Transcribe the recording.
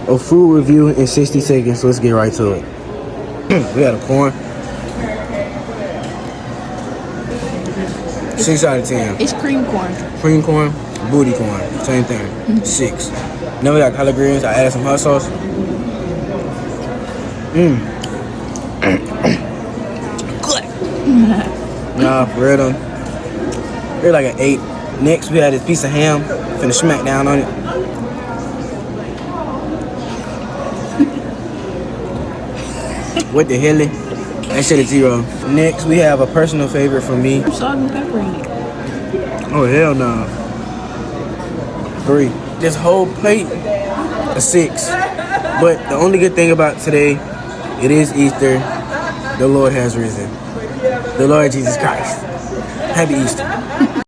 A food review in 60 seconds. Let's get right to it. We got a corn. 6 out of 10. It's cream corn. Cream corn, booty corn, same thing. 6. Then we got collard greens. I added some hot sauce. Good. Nah, for real though. They're like an 8. Next, we had this piece of ham. Finna smack down on it. What the hell? That shit is 0. Next, we have a personal favorite for me. Salt and pepper in it. Oh, hell no. 3. This whole plate, a 6. But the only good thing about today, it is Easter. The Lord has risen. The Lord Jesus Christ. Happy Easter.